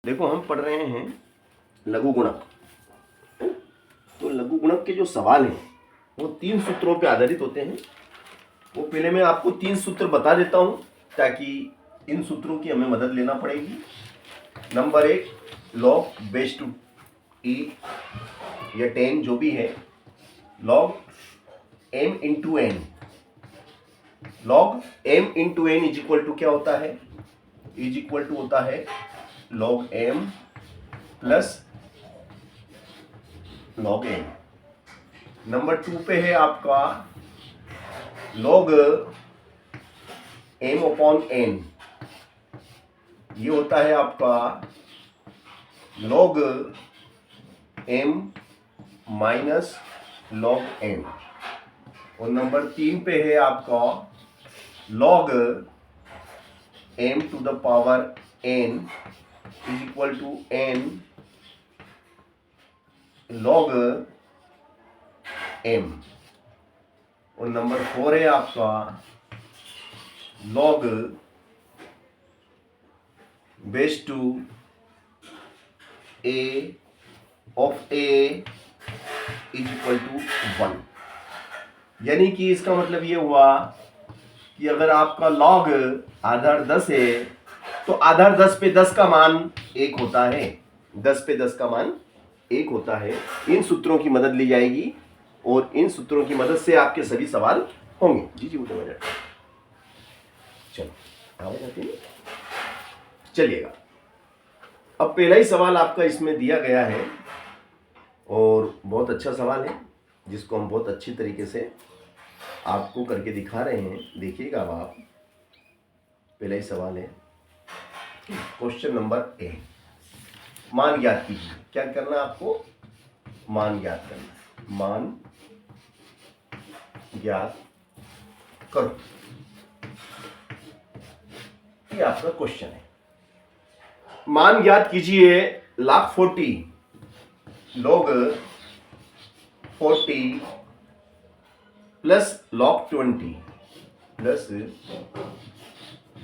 देखो हम पढ़ रहे हैं लघु गुणक। तो लघु गुणक के जो सवाल हैं वो 3 सूत्रों पे आधारित होते हैं। वो पहले मैं आपको 3 सूत्र बता देता हूँ ताकि इन सूत्रों की हमें मदद लेना पड़ेगी। Number 1, log base two E या 10 जो भी है, log m into N. Log m into N is equal to क्या होता है? इज इक्वल टू होता है log m plus log n। Number 2 पे है आपका लॉग m अपॉन n, ये होता है आपका log m minus log n। और नंबर 3 पे है आपका log m to the power n is equal to n log m। और नंबर 4 है आपका log base to a of a is equal to 1। यानी कि इसका मतलब ये हुआ कि अगर आपका लॉग आधार 10 है तो आधार 10 पे 10 का मान 1 होता है। 10 पे 10 का मान 1 होता है। इन सूत्रों की मदद ली जाएगी और इन सूत्रों की मदद से आपके सभी सवाल होंगे। जी जी उठो जाए। चलो आगे जाते हैं। चलिएगा, अब पहला ही सवाल आपका इसमें दिया गया है और बहुत अच्छा सवाल है जिसको हम बहुत अच्छी तरीके से आपको करके दिखा रहे हैं। देखिएगा अब आप, पहला ही सवाल है क्वेश्चन नंबर ए। मान ज्ञात कीजिए। क्या करना है आपको? मान ज्ञात करना है। मान ज्ञात करो, ये आपका क्वेश्चन है। मान ज्ञात कीजिए log 40 plus log 20 plus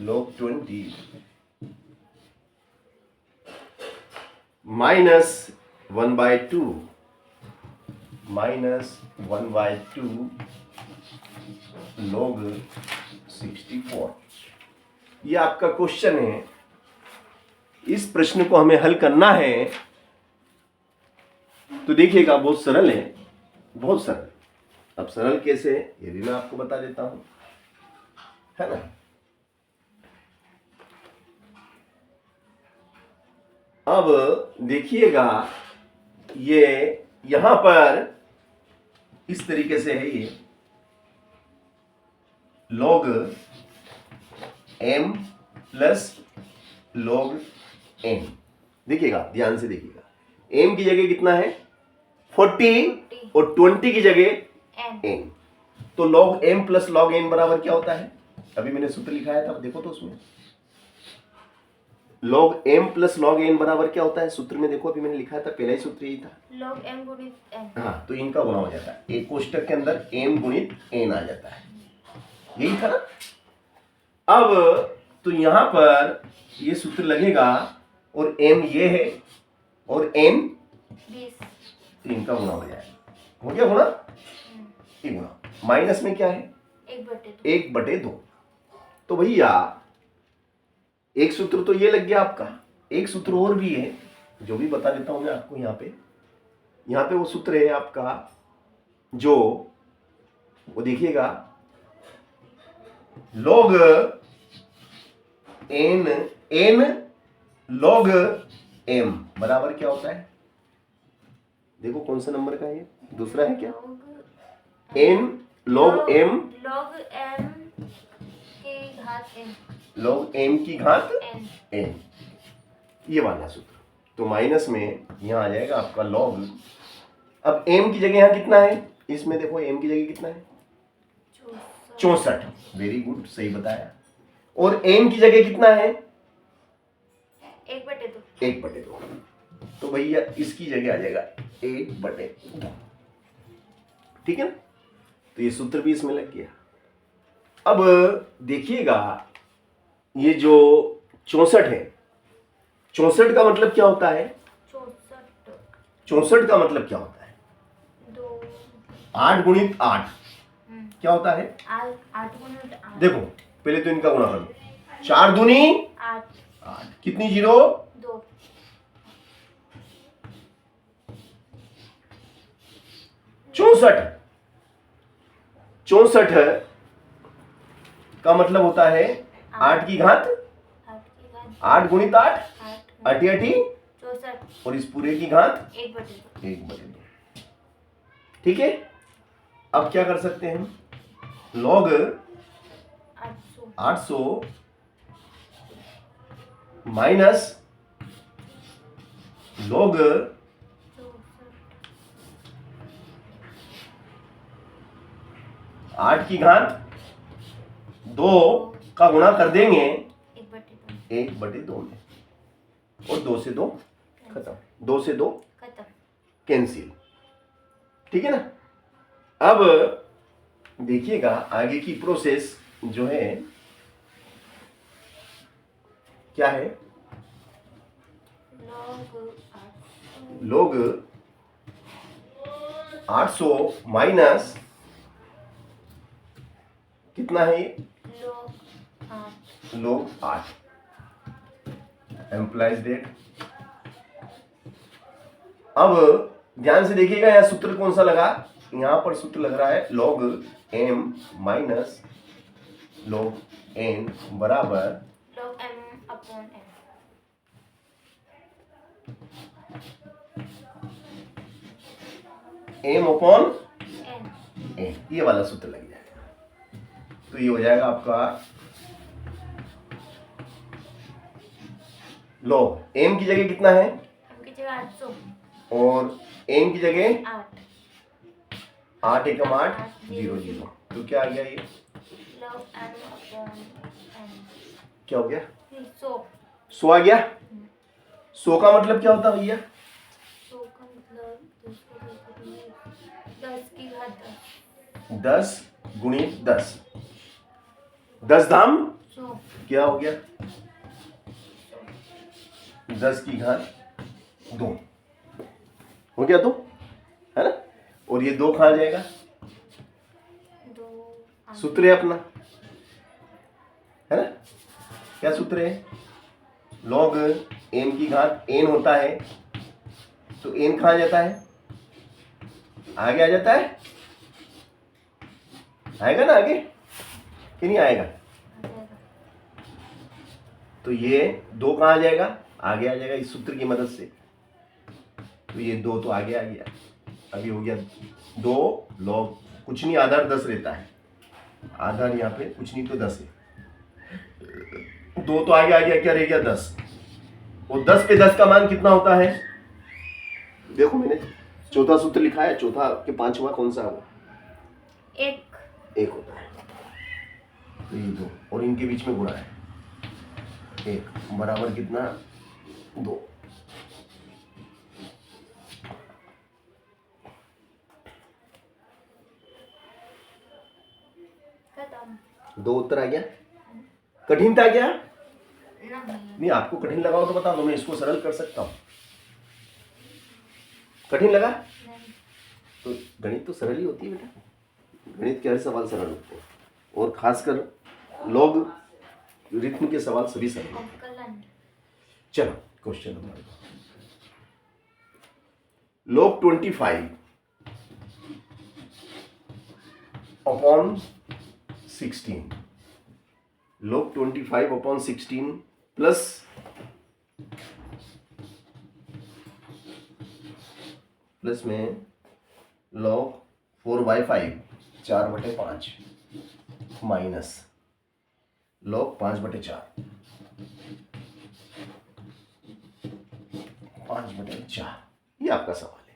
log 20 minus 1/2 minus 1/2 log 64। ये आपका क्वेश्चन है। इस प्रश्न को हमें हल करना है तो देखिएगा बहुत सरल है, बहुत सरल। अब सरल कैसे ये भी मैं आपको बता देता हूं, है ना। अब देखिएगा ये यहां पर इस तरीके से है, ये log m plus log n। देखिएगा ध्यान से देखिएगा, m की जगह कितना है 40 और 20 की जगह n। तो log m plus log n बराबर क्या होता है? अभी मैंने सूत्र लिखाया था, देखो तो उसमें log m plus log n बराबर क्या होता है? सूत्र में देखो, अभी मैंने लिखा था, पहला ही सूत्र यही था, log m गुणित n। हाँ, तो इनका गुणा हो जाता है। एक कोष्टक के अंदर m गुणित n आ जाता है, यही था ना। अब तो यहां पर ये सूत्र लगेगा और m ये है और n 20, तो इनका गुणा हो जाएगा। हो गया गुणा? ये गुणा। माइनस में क्या है? 1/2। तो भैया एक सूत्र तो ये लग गया आपका, एक सूत्र और भी है जो भी बता देता हूं मैं आपको। यहाँ पे वो सूत्र है आपका जो, वो देखिएगा log n log m बराबर क्या होता है? देखो कौन सा नंबर का है, दूसरा है क्या? n log m log m की घात n। log m की घात n। n, ये वाला सूत्र। तो माइनस में यहां आ जाएगा आपका log। अब m की जगह यहां कितना है? इसमें देखो m की जगह कितना है? 64। वेरी गुड, सही बताया। और n की जगह कितना है? 1/2। 1/2। तो भैया इसकी जगह आ जाएगा 1/2। ठीक है ना। तो ये सूत्र भी इसमें लग गया। अब देखिएगा ये जो 64 है, 64 का मतलब क्या होता है? 64 64 का मतलब क्या होता है? 2 8 गुणित 8 क्या होता है? 8 गुणित 8 देखो पहले तो इनका गुणा कर लो। 4 दूनी 8 8, कितनी जीरो? 2 64 64 का मतलब होता है 8 की घात 8 गुणित 8 अठी अठी 64 और इस पूरे की घात 1/2 1/2। ठीक है, अब क्या कर सकते हैं? log 800 माइनस log 8 की घात 2 का गुणा कर देंगे 1/2 में, और 2 से 2 खत्म, 2 से 2 खत्म। कैंसिल। ठीक है ना? अब देखिएगा आगे की प्रोसेस जो है क्या है? log 800 माइनस कितना है ये? log 8 implies that. अब ध्यान से देखिएगा यहां सूत्र कौन सा लगा? यहां पर सूत्र लग रहा है log m minus log n बराबर log m upon n। m upon n n, ये वाला सूत्र लग जाएगा। तो ये हो जाएगा आपका log m की जगह कितना है? m की जगह 800 और n की जगह 8 8 एकम 8 0 0। तो क्या आ गया ये? log m upon n। क्या हो गया? 100 आ गया। 100 का मतलब क्या होता है भैया? 100 का मतलब 10 की घात 10 गुणित 10, 10 धाम 100 क्या हो गया? 10 की घात 2 हो गया, 2 है ना? और ये 2 कहाँ जाएगा? 2 सूत्र है अपना, है ना? क्या सूत्र है? log m की घात n होता है, तो n कहाँ जाता है? आगे आ जाता है, आएगा ना आगे कि नहीं आएगा? तो ये 2 कहाँ आ जाएगा? आगे आ जाएगा इस सूत्र की मदद से। तो ये 2 तो आगे आ गया, अभी हो गया 2 log कुछ नहीं, आधार 10 रहता है, आधार यहाँ पे कुछ नहीं तो 10 है। 2 तो आगे आ गया, क्या रह गया? 10। और 10 पे 10 का मान कितना होता है? देखो मैंने चौथा सूत्र लिखा है, चौथा के 5वां कौन सा है वो? 1 होता है। तो ये 2 और इनके बीच में गुणा है, 1 बराबर कितना? 2। खत्म। 2 उत्तर आ गया। कठिन था क्या? नहीं नहीं, आपको कठिन लगा तो बता दो, मैं इसको सरल कर सकता हूँ। कठिन लगा तो गणित तो सरल ही होती है बेटा, गणित के हर सवाल सरल होते हैं, और खासकर लॉग रिथम के सवाल सभी सरल होते हैं। चलो question number, log 25 upon 16, log 25 upon 16 plus में log 4/5 4/5 माइनस log 5/4 5/4, ये आपका सवाल है।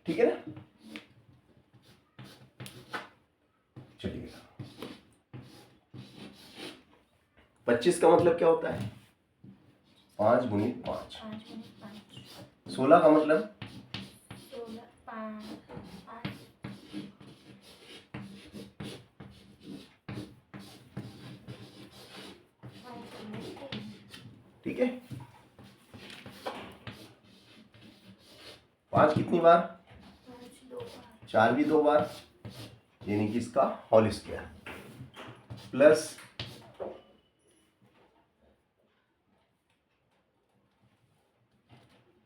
ठीक है ना? चलिए 25 का मतलब क्या होता है? 5 गुणित 5। 16 का मतलब 16 5 ठीक है। 5 कितनी बार? 5 2 बार, 4 भी 2 बार, यानी कि इसका होल स्क्वायर प्लस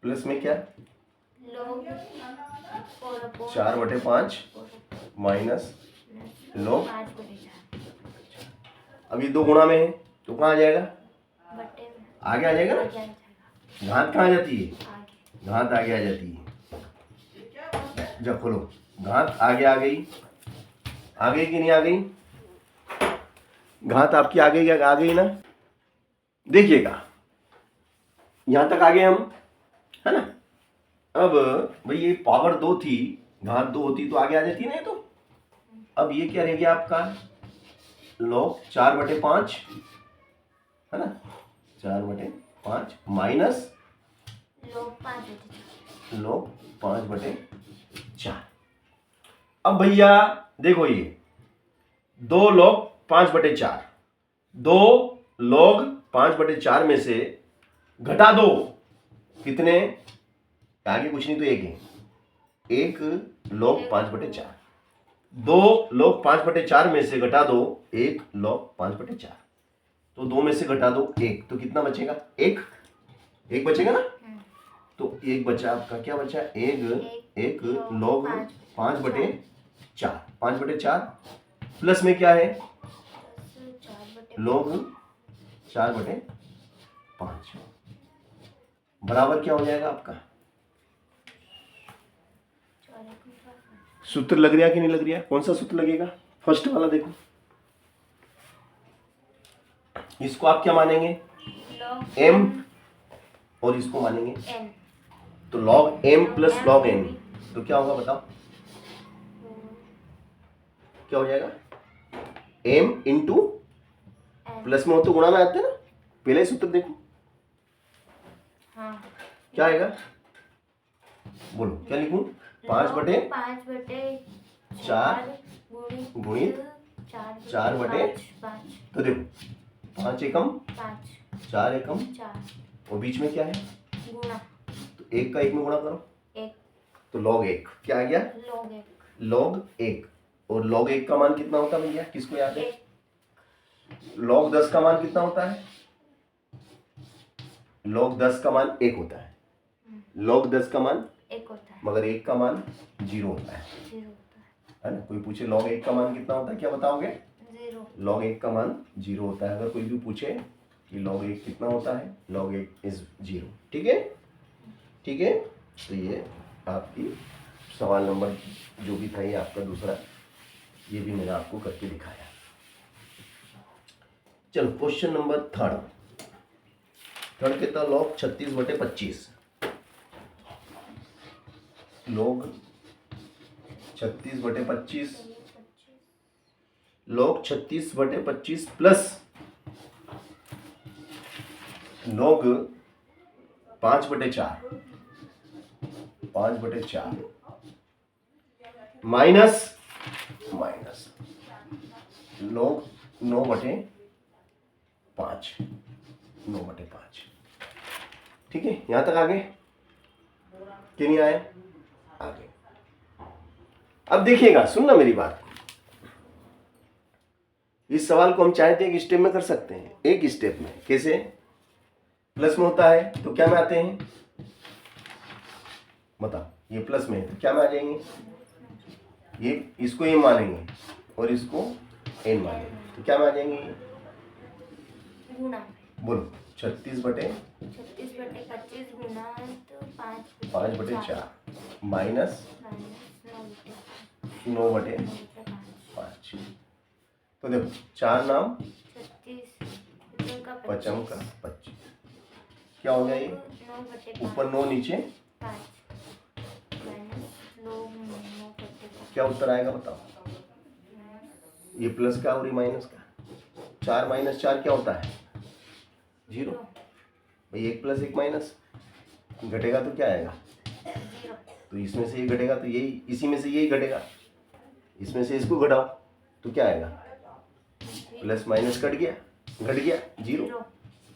प्लस में क्या? log 4/5 माइनस log 5/4 अब ये 2 गुणा में है तो कहाँ आ जाएगा? बट्टे में आगे आ जाएगा ना। आगे आ जाएगा, घात कहाँ आ जाती है? आगे घात आगे आ जाती है। जब खोलो घात आगे आ गई, आ गई कि नहीं आ गई? घात आपकी आ गई, आ गई ना। देखिएगा यहां तक आ गए हम, है ना। अब भाई ये पावर 2 थी, घात 2 होती तो आगे आ जाती ना। तो अब ये क्या रह गया आपका? log 4/5, है ना, 4/5 माइनस log 5/4 log 5/4। अब भैया देखो ये 2 log 5/4, 2 log 5/4 में से घटा दो कितने? आगे कुछ नहीं तो एक है, 1 log 5/4, 2 log 5/4 में से घटा दो 1 log 5/4, तो 2 में से घटा दो 1, तो कितना बचेगा? 1 बचेगा ना। तो 1 बचा आपका, क्या बचा? 1 log 5/4, 5/4 प्लस में क्या है? log 4/5 बराबर क्या हो जाएगा आपका? सूत्र लग रहा कि नहीं लग रहा? कौन सा सूत्र लगेगा? फर्स्ट वाला देखो, इसको आप क्या मानेंगे? m, और इसको मानेंगे n, तो log m plus log n, तो क्या होगा बताओ? क्या हो जाएगा? m इंटू प्लस में हो तो गुणा में आते हैं ना। पहले सूत्र देखो, हाँ क्या आएगा? बोलो क्या लिखूं? 5/4 गुणित 4/5, तो देखो 5 एकम 4 एकम 4 और बीच में क्या है? गुणा तो 1 का 1 में गुणा करो, 1 तो log 1 क्या आ गया? log 1 log 1, और log 1 का मान कितना होता है भैया? किसको याद है? log 10 का मान कितना होता है? log 10 का मान 1 होता है, log 10 का मान 1 होता है, मगर 1 का मान 0 होता है, 0 होता है ना। कोई पूछे log 1 का मान कितना होता है, क्या बताओगे? है, 0 log 1 का मान 0 होता है। अगर कोई भी पूछे कि log 1 कितना होता है, log 1 इज 0। ठीक है, ठीक है। तो ये आपकी सवाल नंबर जो भी था ये आपका दूसरा, ये भी मैंने आपको करके दिखाया। चलो क्वेश्चन नंबर थर्ड कहता log 36/25, log 36/25, log 36/25 plus log 5/4 minus log 9/5। ठीक है, यहां तक आगे कि नहीं आए? आगे। अब देखिएगा, सुनना मेरी बात, इस सवाल को हम चाहते हैं कि स्टेप में कर सकते हैं। एक स्टेप में कैसे? प्लस में होता है तो क्या में आते हैं? बताओ, ये प्लस में है तो क्या में आ जाएंगे? ये इसको m मानेंगे और इसको n मानेंगे, तो क्या में आ जाएंगे? गुणा बोलो 36/25 गुणा तो 5/4 माइनस 9/5। तो देखो 4 नाम 55 का 25, क्या हो गया? ये ऊपर 9 नीचे 5 क्या उत्तर आएगा बताओ? ये प्लस का और ये माइनस का, 4 - 4 क्या होता है? 0। भाई 1 + 1 माइनस, घटेगा तो क्या आएगा? 0। तो इसमें से ये घटेगा तो यही, इसी में से यही घटेगा, इसमें से इसको घटाओ तो क्या आएगा? प्लस माइनस घट गया 0।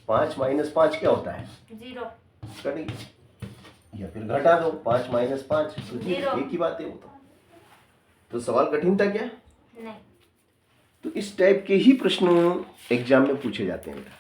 5 - 5 क्या होता है? 0। कट गया या फिर घटा दो, 5 माइनस 5 तो 0। एक ही बात है वो तो सवाल कठिन था क्या? नहीं। तो इस टाइप के ही प्रश्न एग्जाम में पूछे जाते हैं बेटा।